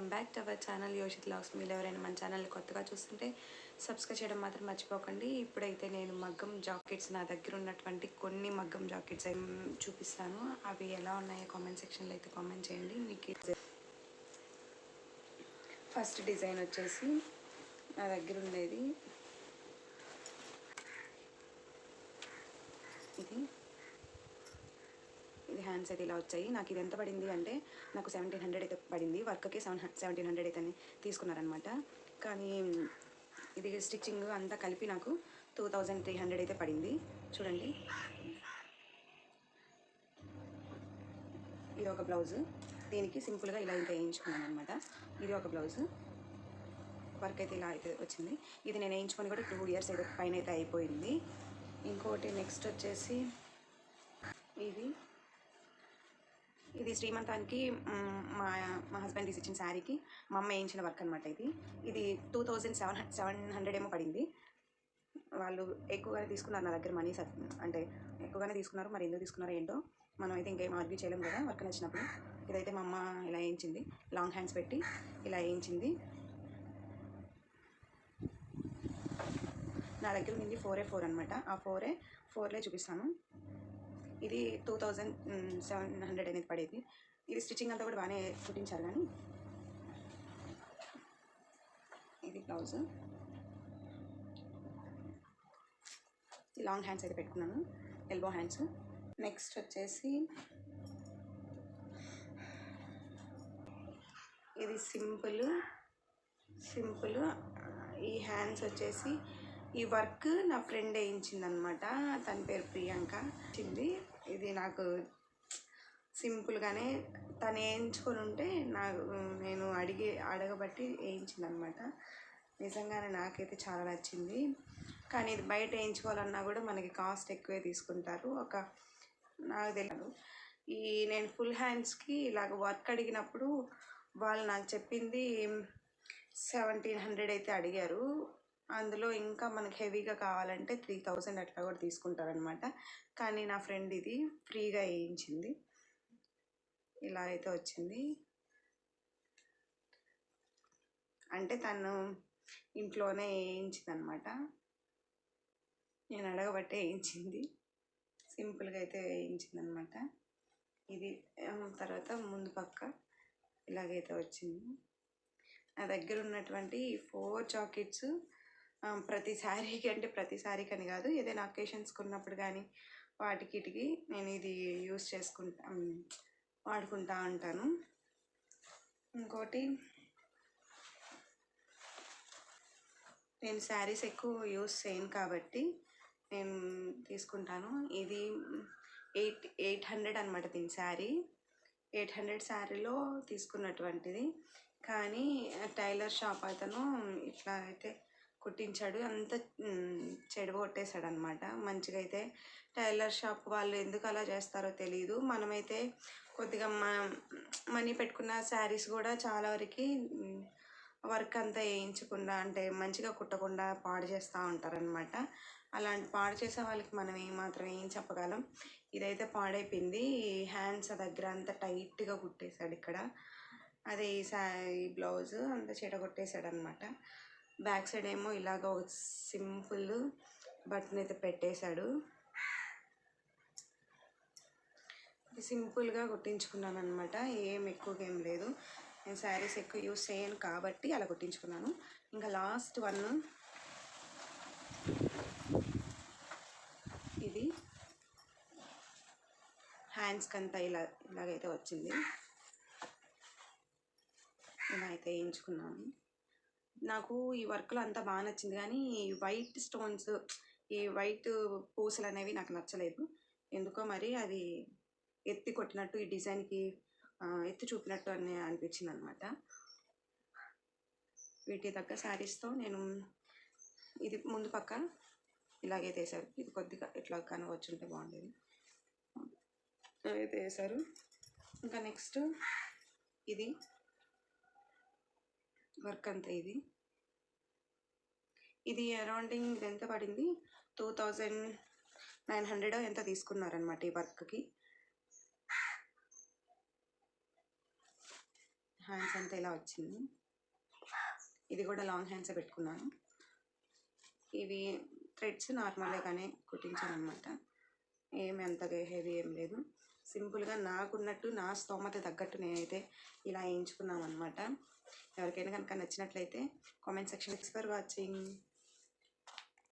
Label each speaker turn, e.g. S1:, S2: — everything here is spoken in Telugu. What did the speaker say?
S1: Welcome back to our channel Yoshith vlogs. మీరు ఎవరైనా మన ఛానల్ కొత్తగా చూస్తుంటే సబ్స్క్రైబ్ చేయడం మాత్రం మర్చిపోకండి. ఇప్పుడైతే నేను మగ్గం జాకెట్స్, నా దగ్గర ఉన్నటువంటి కొన్ని మగ్గం జాకెట్స్ చూపిస్తాను. అవి ఎలా ఉన్నాయో కామెంట్ సెక్షన్లో అయితే కామెంట్ చేయండి. మీకు ఫస్ట్ డిజైన్ వచ్చేసి నా దగ్గర ఉండేది ఇది హ్యాండ్స్ అయితే ఇలా వచ్చాయి. నాకు ఇది ఎంత పడింది అంటే నాకు 1700 అయితే పడింది. వర్క్కి 1700 అయితే తీసుకున్నారనమాట. కానీ ఇది స్టిచ్చింగ్ అంతా కలిపి నాకు 2300 అయితే పడింది. చూడండి, ఇది ఒక బ్లౌజు. దీనికి సింపుల్గా ఇలా అయితే వేయించుకున్నాను అనమాట. ఇది ఒక బ్లౌజు. వర్క్ అయితే ఇలా అయితే వచ్చింది. ఇది నేను వేయించుకొని కూడా 2 ఇయర్స్ అయితే పైన అయితే అయిపోయింది. ఇంకోటి నెక్స్ట్ వచ్చేసి ఇది శ్రీమంతానికి మా హస్బెండ్ తీసిచ్చిన శారీకి మా అమ్మ వేయించిన వర్క్ అనమాట. ఇది 2700 ఏమో పడింది. వాళ్ళు ఎక్కువగానే తీసుకున్నారు నా దగ్గర మనీ, అంటే ఎక్కువగానే తీసుకున్నారు. మరి ఎందుకు తీసుకున్నారో ఏంటో మనం అయితే ఇంకేం ఆర్గ్యూ చేయలేం కదా వర్క్ నచ్చినప్పుడు. ఇదైతే మా అమ్మ ఇలా వేయించింది, లాంగ్ హ్యాండ్స్ పెట్టి ఇలా వేయించింది. నా దగ్గర ఉంది 4x4 అనమాట. ఆ 4x4 చూపిస్తాను. ఇది 2700 అనేది పడేది. ఇది స్టిచ్చింగ్ అంతా కూడా బాగానే కుట్టించారు. కానీ ఇది బ్లౌజ్, ఈ లాంగ్ హ్యాండ్స్ అయితే పెట్టుకున్నాను, ఎల్బో హ్యాండ్స్. నెక్స్ట్ వచ్చేసి ఇది సింపుల్. ఈ హ్యాండ్స్ వచ్చేసి ఈ వర్క్ నా ఫ్రెండ్ వేయించింది అనమాట. తన పేరు ప్రియాంక వచ్చింది. ఇది నాకు సింపుల్గానే తను వేయించుకొని ఉంటే నేను అడగబట్టి వేయించింది అనమాట. నిజంగానే నాకైతే చాలా నచ్చింది. కానీ ఇది బయట వేయించుకోవాలన్నా కూడా మనకి కాస్ట్ ఎక్కువే తీసుకుంటారు. నాకు తెలియదు. నేను ఫుల్ హ్యాండ్స్కి ఇలాగ వర్క్ అడిగినప్పుడు వాళ్ళు నాకు చెప్పింది 1700 అయితే అడిగారు. అందులో ఇంకా మనకి హెవీగా కావాలంటే 3000 అట్లా కూడా తీసుకుంటారనమాట. కానీ నా ఫ్రెండ్ ఇది ఫ్రీగా వేయించింది. ఇలా అయితే వచ్చింది. అంటే తను ఇంట్లోనే వేయించింది అనమాట. నేను అడగబట్టే వేయించింది. సింపుల్గా అయితే వేయించింది అనమాట. ఇది తర్వాత ముందు పక్క ఇలాగైతే వచ్చింది. నా దగ్గర ఉన్నటువంటి 4 జాకెట్స్ ప్రతి శారీకి అని కాదు, ఏదైనా అకేషన్స్కి ఉన్నప్పుడు కానీ వాటికి నేను ఇది యూస్ వాడుకుంటా ఉంటాను. ఇంకోటి, నేను శారీస్ ఎక్కువ యూస్ చేయను కాబట్టి నేను తీసుకుంటాను. ఇది 800 అనమాట. దీని శారీ 800 శారీలో తీసుకున్నటువంటిది. కానీ టైలర్ షాప్ అతను ఇట్లా అయితే కుట్టించాడు, అంత చెడు కొట్టేశాడు అనమాట. మంచిగా అయితే టైలర్ షాప్ వాళ్ళు ఎందుకు అలా చేస్తారో తెలియదు. మనమైతే కొద్దిగా మనీ పెట్టుకున్న శారీస్ కూడా చాలా వరకు వర్క్ అంతా వేయించకుండా, అంటే మంచిగా కుట్టకుండా పాడు చేస్తూ ఉంటారనమాట. అలాంటి పాడు చేసే వాళ్ళకి మనం ఏం చెప్పగలం. ఇదైతే పాడైపోయింది. హ్యాండ్స్ దగ్గర అంతా టైట్గా కుట్టేశాడు ఇక్కడ. అదే ఈ బ్లౌజ్ అంతా చెడ కొట్టేశాడు అనమాట. బ్యాక్ సైడ్ ఏమో ఇలాగ ఒక సింపుల్ బటన్ అయితే పెట్టేశాడు. సింపుల్గా కుట్టించుకున్నాను అనమాట. ఎక్కువగా ఏం లేదు. నేను శారీస్ ఎక్కువ యూస్ చేయను కాబట్టి అలా కుట్టించుకున్నాను. ఇంకా లాస్ట్ వన్ ఇది హ్యాండ్స్కి అంతా ఇలాగైతే వచ్చింది. ఇలా అయితే వేయించుకున్నాను. నాకు ఈ వర్క్లో అంతా బాగా నచ్చింది. కానీ ఈ వైట్ స్టోన్స్, ఈ వైట్ పూసలు అనేవి నాకు నచ్చలేదు ఎందుకో. మరి అది ఎత్తి కొట్టినట్టు, ఈ డిజైన్కి ఎత్తి చూపినట్టు అని అనిపించింది అనమాట. వీటి తగ్గ శారీస్తో నేను ఇది ముందు పక్క ఇలాగైతే వేశారు. ఇది కొద్దిగా ఇట్లా కనవచ్చు ఉంటే బాగుండేది. అయితే వేశారు. ఇంకా నెక్స్ట్ ఇది వర్క్ అంతా ఇది అరౌండింగ్ ఎంత పడింది, 2900 ఎంత తీసుకున్నారనమాట ఈ వర్క్కి. హ్యాండ్స్ అంతా ఇలా వచ్చింది. ఇది కూడా లాంగ్ హ్యాండ్సే పెట్టుకున్నాను. ఇవి థ్రెడ్స్ నార్మల్గానే కుట్టించాను అనమాట. ఏమి అంతగా హెవీ ఏం లేదు. సింపుల్గా నాకున్నట్టు నా స్తోమత తగ్గట్టు నేనైతే ఇలా వేయించుకున్నాను అనమాట. ఎవరికైనా కనుక నచ్చినట్లయితే కామెంట్ సెక్షన్. For watching.